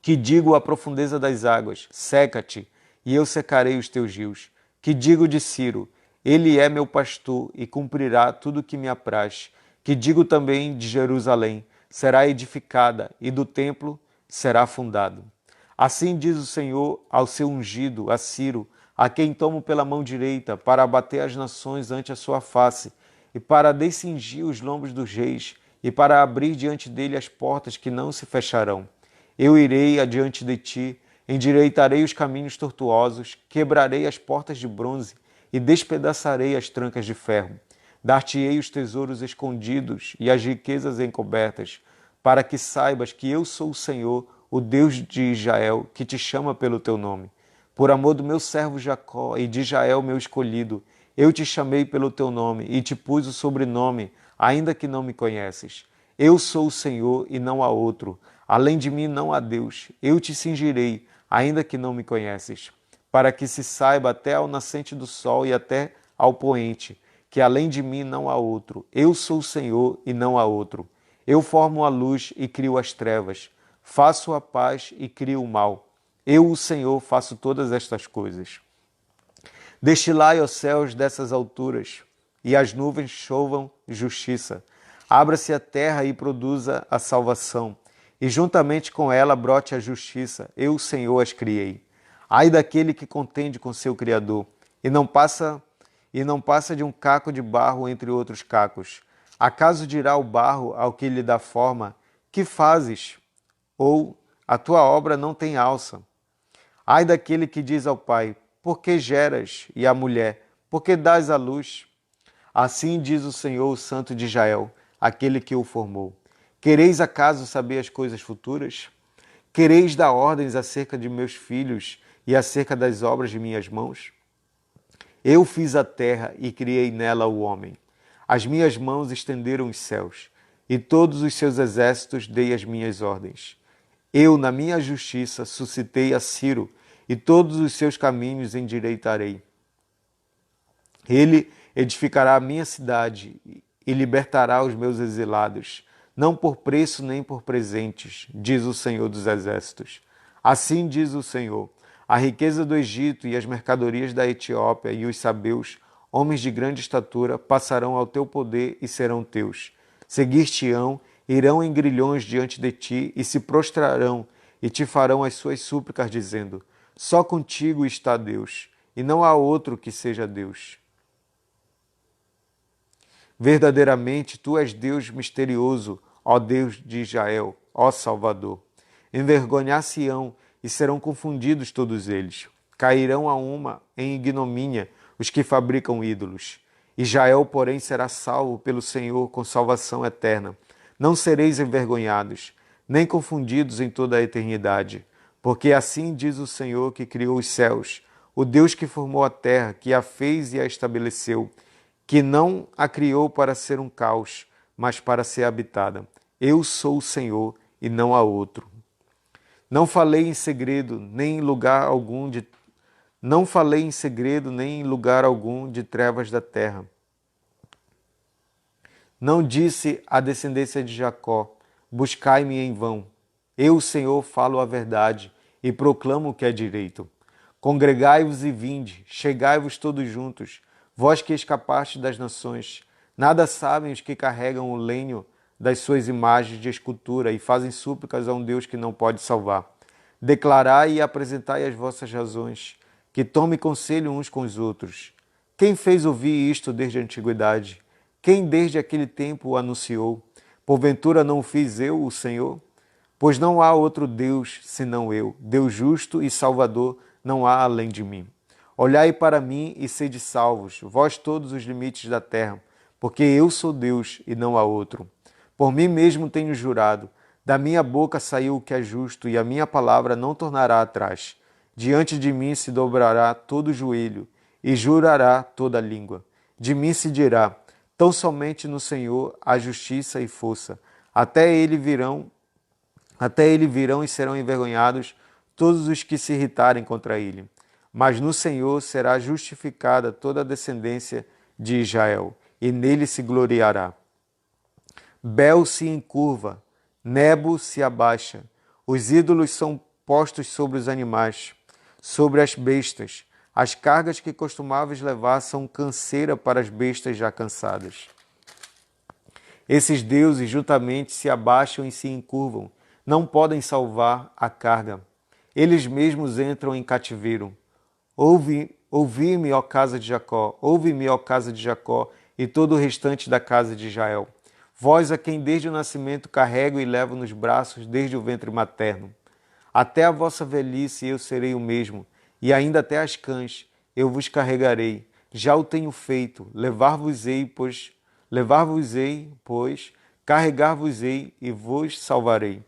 Que digo à profundeza das águas: seca-te, e eu secarei os teus rios. Que digo de Ciro: ele é meu pastor e cumprirá tudo o que me apraz. Que digo também de Jerusalém: será edificada, e do templo será fundado. Assim diz o Senhor ao seu ungido, a Ciro, a quem tomo pela mão direita, para abater as nações ante a sua face, e para descingir os lombos dos reis, e para abrir diante dele as portas que não se fecharão. Eu irei adiante de ti, endireitarei os caminhos tortuosos, quebrarei as portas de bronze e despedaçarei as trancas de ferro. Dar-te-ei os tesouros escondidos e as riquezas encobertas, para que saibas que eu sou o Senhor, o Deus de Israel, que te chama pelo teu nome. Por amor do meu servo Jacó e de Israel, meu escolhido, eu te chamei pelo teu nome e te pus o sobrenome, ainda que não me conheces. Eu sou o Senhor e não há outro. Além de mim não há Deus. Eu te cingirei, ainda que não me conheces, para que se saiba até ao nascente do sol e até ao poente, que além de mim não há outro. Eu sou o Senhor e não há outro. Eu formo a luz e crio as trevas. Faço a paz e crio o mal. Eu, o Senhor, faço todas estas coisas. Destilai, ó céus, dessas alturas, e as nuvens chovam justiça. Abra-se a terra e produza a salvação, e juntamente com ela brote a justiça. Eu, o Senhor, as criei. Ai daquele que contende com seu Criador, e não passa de um caco de barro entre outros cacos. Acaso dirá o barro ao que lhe dá forma: que fazes? Ou a tua obra não tem alça. Ai daquele que diz ao pai: por que geras? E à mulher: por que dás à luz? Assim diz o Senhor, o Santo de Israel, aquele que o formou. Quereis acaso saber as coisas futuras? Quereis dar ordens acerca de meus filhos e acerca das obras de minhas mãos? Eu fiz a terra e criei nela o homem. As minhas mãos estenderam os céus, e todos os seus exércitos dei as minhas ordens. Eu, na minha justiça, suscitei a Ciro, e todos os seus caminhos endireitarei. Ele edificará a minha cidade e libertará os meus exilados, não por preço nem por presentes, diz o Senhor dos Exércitos. Assim diz o Senhor: a riqueza do Egito e as mercadorias da Etiópia e os sabeus, homens de grande estatura, passarão ao teu poder e serão teus. Seguir-te-ão, irão em grilhões diante de ti e se prostrarão e te farão as suas súplicas, dizendo: só contigo está Deus, e não há outro que seja Deus. Verdadeiramente, tu és Deus misterioso, ó Deus de Israel, ó Salvador. Envergonhar-se-ão e serão confundidos todos eles. Cairão a uma em ignomínia os que fabricam ídolos. Israel, porém, será salvo pelo Senhor com salvação eterna. Não sereis envergonhados, nem confundidos em toda a eternidade, porque assim diz o Senhor que criou os céus, o Deus que formou a terra, que a fez e a estabeleceu, que não a criou para ser um caos, mas para ser habitada. Eu sou o Senhor e não há outro. Não falei em segredo, nem em lugar algum de Não falei em segredo, nem em lugar algum de trevas da terra. Não disse à descendência de Jacó: buscai-me em vão. Eu, Senhor, falo a verdade e proclamo o que é direito. Congregai-vos e vinde, chegai-vos todos juntos, vós que escapastes das nações. Nada sabem os que carregam o lenho das suas imagens de escultura e fazem súplicas a um Deus que não pode salvar. Declarai e apresentai as vossas razões, que tome conselho uns com os outros. Quem fez ouvir isto desde a antiguidade? Quem desde aquele tempo o anunciou? Porventura não o fiz eu, o Senhor? Pois não há outro Deus senão eu, Deus justo e Salvador, não há além de mim. Olhai para mim e sede salvos, vós todos os limites da terra, porque eu sou Deus e não há outro. Por mim mesmo tenho jurado, da minha boca saiu o que é justo e a minha palavra não tornará atrás. Diante de mim se dobrará todo o joelho e jurará toda a língua. De mim se dirá: tão somente no Senhor há justiça e força. Até ele virão e serão envergonhados todos os que se irritarem contra ele. Mas no Senhor será justificada toda a descendência de Israel, e nele se gloriará. Bel se encurva, Nebo se abaixa. Os ídolos são postos sobre os animais, sobre as bestas. As cargas que costumavas levar são canseira para as bestas já cansadas. Esses deuses juntamente se abaixam e se encurvam. Não podem salvar a carga. Eles mesmos entram em cativeiro. Ouvi-me, ó casa de Jacó, ouve-me, ó casa de Jacó, e todo o restante da casa de Israel. Vós a quem desde o nascimento carrego e levo nos braços desde o ventre materno. Até a vossa velhice eu serei o mesmo, e ainda até as cães eu vos carregarei. Já o tenho feito, levar-vos-ei, pois, carregar-vos-ei e vos salvarei.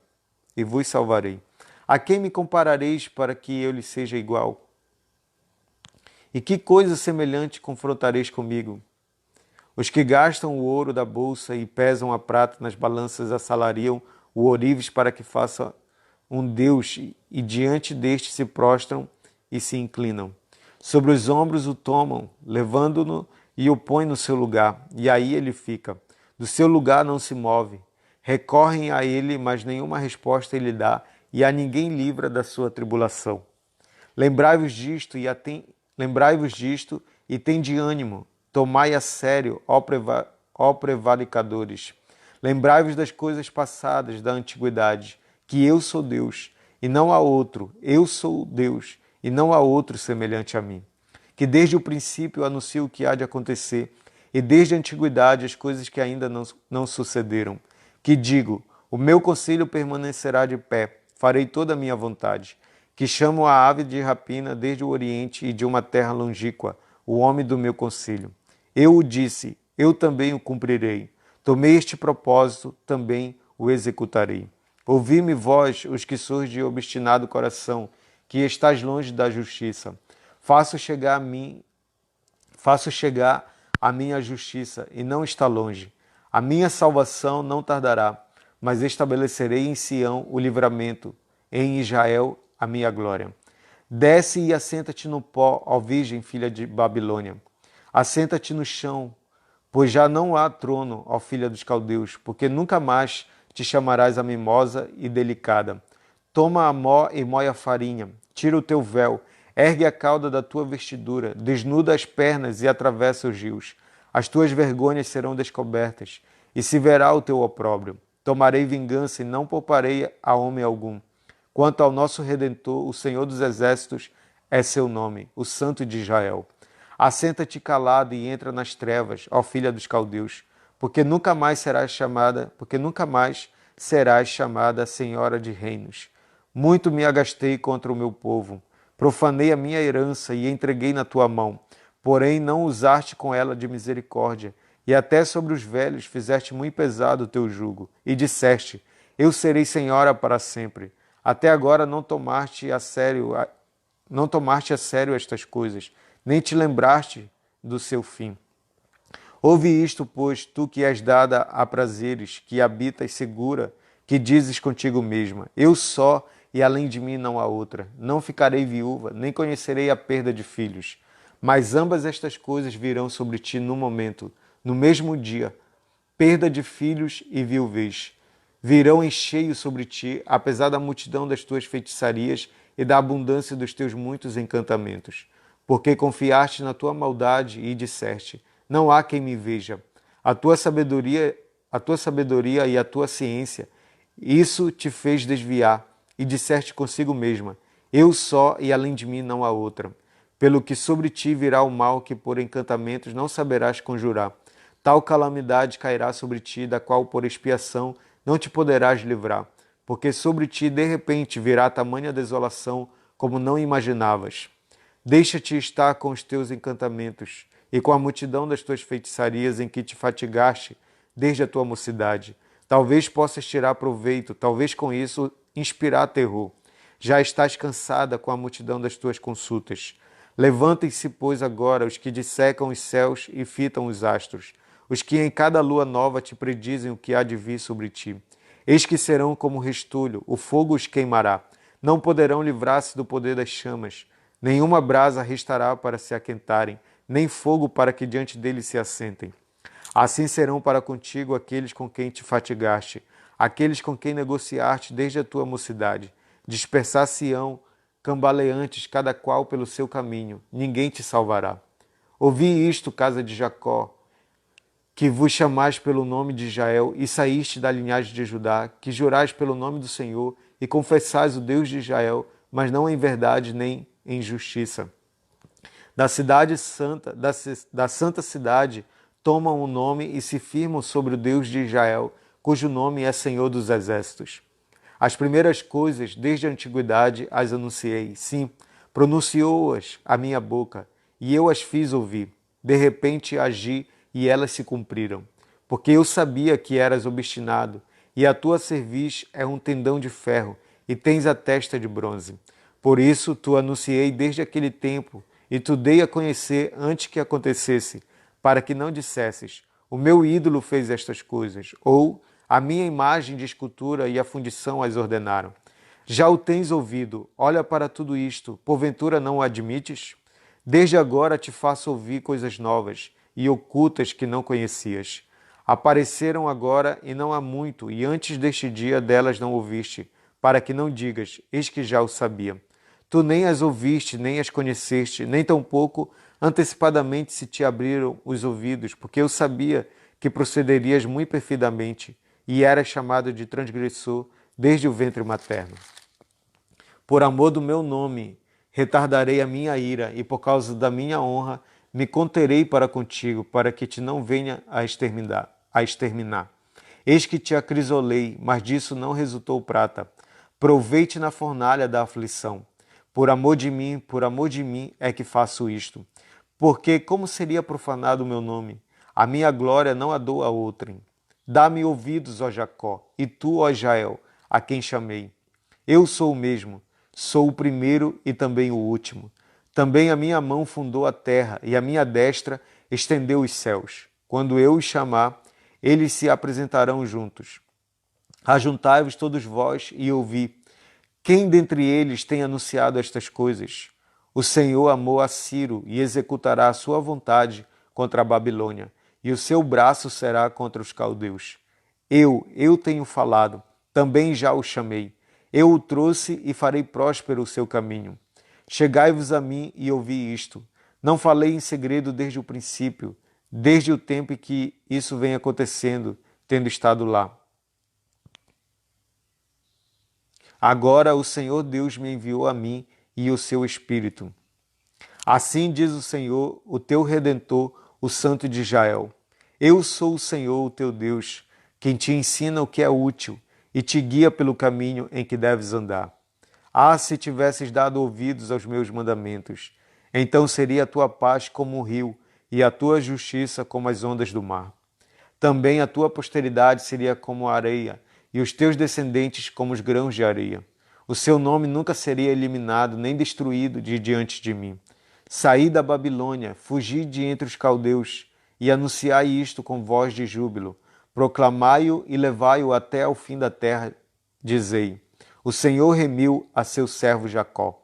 A quem me comparareis para que eu lhe seja igual? E que coisa semelhante confrontareis comigo? Os que gastam o ouro da bolsa e pesam a prata nas balanças assalariam o ourives para que faça um Deus, e diante deste se prostram e se inclinam. Sobre os ombros o tomam, levando-no e o põem no seu lugar, e aí ele fica. Do seu lugar não se move. Recorrem a ele, mas nenhuma resposta ele dá, e a ninguém livra da sua tribulação. Lembrai-vos disto e tende ânimo. Tomai a sério, ó prevaricadores. Lembrai-vos das coisas passadas da antiguidade, que eu sou Deus, e não há outro. Eu sou Deus, e não há outro semelhante a mim. Que desde o princípio anuncio o que há de acontecer, e desde a antiguidade as coisas que ainda não sucederam. Que digo, o meu conselho permanecerá de pé, farei toda a minha vontade. Que chamo a ave de rapina desde o oriente e de uma terra longínqua, o homem do meu conselho. Eu o disse, eu também o cumprirei. Tomei este propósito, também o executarei. Ouvi-me vós, os que sois de obstinado coração, que estáis longe da justiça. Faço chegar a minha justiça, e não está longe. A minha salvação não tardará, mas estabelecerei em Sião o livramento, em Israel a minha glória. Desce e assenta-te no pó, ó virgem filha de Babilônia. Assenta-te no chão, pois já não há trono, ó filha dos caldeus, porque nunca mais te chamarás a mimosa e delicada. Toma a mó e moe a farinha, tira o teu véu, ergue a cauda da tua vestidura, desnuda as pernas e atravessa os rios. As tuas vergonhas serão descobertas, e se verá o teu opróbrio. Tomarei vingança e não pouparei a homem algum. Quanto ao nosso Redentor, o Senhor dos Exércitos é seu nome, o Santo de Israel. Assenta-te calado e entra nas trevas, ó filha dos caldeus, porque nunca mais serás chamada Senhora de Reinos. Muito me agastei contra o meu povo, profanei a minha herança e entreguei na tua mão. porém não usaste com ela de misericórdia, e até sobre os velhos fizeste muito pesado o teu jugo, e disseste, eu serei senhora para sempre. Até agora não tomaste a sério estas coisas, nem te lembraste do seu fim. Ouve isto, pois, tu que és dada a prazeres, que habitas segura, que dizes contigo mesma, eu só e além de mim não há outra. Não ficarei viúva, nem conhecerei a perda de filhos. Mas ambas estas coisas virão sobre ti no momento, no mesmo dia, perda de filhos e viuvez. Virão em cheio sobre ti, apesar da multidão das tuas feitiçarias e da abundância dos teus muitos encantamentos. Porque confiaste na tua maldade e disseste, não há quem me veja. A tua sabedoria e a tua ciência, isso te fez desviar, e disseste consigo mesma, eu só e além de mim não há outra. Pelo que sobre ti virá o mal que por encantamentos não saberás conjurar. Tal calamidade cairá sobre ti, da qual por expiação não te poderás livrar, porque sobre ti de repente virá tamanha desolação como não imaginavas. Deixa-te estar com os teus encantamentos e com a multidão das tuas feitiçarias em que te fatigaste desde a tua mocidade. Talvez possas tirar proveito, talvez com isso inspirar terror. Já estás cansada com a multidão das tuas consultas. Levantem-se, pois, agora os que dissecam os céus e fitam os astros, os que em cada lua nova te predizem o que há de vir sobre ti. Eis que serão como restolho, o fogo os queimará. Não poderão livrar-se do poder das chamas. Nenhuma brasa restará para se aquentarem, nem fogo para que diante deles se assentem. Assim serão para contigo aqueles com quem te fatigaste, aqueles com quem negociaste desde a tua mocidade. Dispersar-se-ão cambaleantes, cada qual pelo seu caminho. Ninguém te salvará. Ouvi isto, casa de Jacó, que vos chamais pelo nome de Israel e saíste da linhagem de Judá, que jurais pelo nome do Senhor e confessais o Deus de Israel, mas não em verdade nem em justiça. Da cidade santa, da santa cidade, tomam o nome e se firmam sobre o Deus de Israel, cujo nome é Senhor dos Exércitos. As primeiras coisas, desde a antiguidade, as anunciei. Sim, pronunciou-as a minha boca, e eu as fiz ouvir. De repente agi, e elas se cumpriram. Porque eu sabia que eras obstinado, e a tua cerviz é um tendão de ferro, e tens a testa de bronze. Por isso tu anunciei desde aquele tempo, e tu dei a conhecer antes que acontecesse, para que não dissesses, o meu ídolo fez estas coisas, ou a minha imagem de escultura e a fundição as ordenaram. Já o tens ouvido, olha para tudo isto, porventura não o admites? Desde agora te faço ouvir coisas novas e ocultas que não conhecias. Apareceram agora e não há muito, e antes deste dia delas não ouviste, para que não digas, eis que já o sabia. Tu nem as ouviste, nem as conheceste, nem tampouco antecipadamente se te abriram os ouvidos, porque eu sabia que procederias muito perfidamente, e eras chamado de transgressor desde o ventre materno. Por amor do meu nome, retardarei a minha ira, e por causa da minha honra, me conterei para contigo, para que te não venha a exterminar. Eis que te acrisolei, mas disso não resultou prata. Provei-te na fornalha da aflição. Por amor de mim é que faço isto. Porque como seria profanado o meu nome? A minha glória não a dou a outrem. Dá-me ouvidos, ó Jacó, e tu, ó Israel, a quem chamei. Eu sou o mesmo, sou o primeiro e também o último. Também a minha mão fundou a terra, e a minha destra estendeu os céus. Quando eu os chamar, eles se apresentarão juntos. Ajuntai-vos todos vós e ouvi. Quem dentre eles tem anunciado estas coisas? O Senhor amou a Ciro e executará a sua vontade contra a Babilônia, e o seu braço será contra os caldeus. Eu tenho falado, também já o chamei. Eu o trouxe e farei próspero o seu caminho. Chegai-vos a mim e ouvi isto. Não falei em segredo desde o princípio, desde o tempo em que isso vem acontecendo, tendo estado lá. Agora o Senhor Deus me enviou a mim e o seu Espírito. Assim diz o Senhor, o teu Redentor, o Santo de Israel. Eu sou o Senhor, o teu Deus, quem te ensina o que é útil e te guia pelo caminho em que deves andar. Ah, se tivesses dado ouvidos aos meus mandamentos, Então seria a tua paz como o rio e a tua justiça como as ondas do mar. Também a tua posteridade seria como a areia e os teus descendentes como os grãos de areia. O seu nome nunca seria eliminado nem destruído de diante de mim. Saí da Babilônia, fugi de entre os caldeus e anunciai isto com voz de júbilo. Proclamai-o e levai-o até ao fim da terra. Dizei: o Senhor remiu a seu servo Jacó.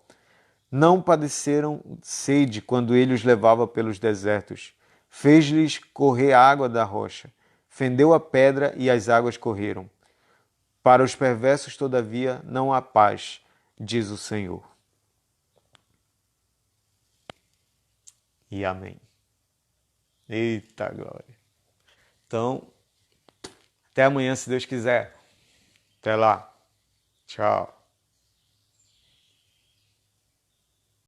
Não padeceram sede quando ele os levava pelos desertos. Fez-lhes correr água da rocha. Fendeu a pedra e as águas correram. Para os perversos, todavia, não há paz, diz o Senhor. E amém. Eita glória. Então, até amanhã, se Deus quiser. Até lá. Tchau.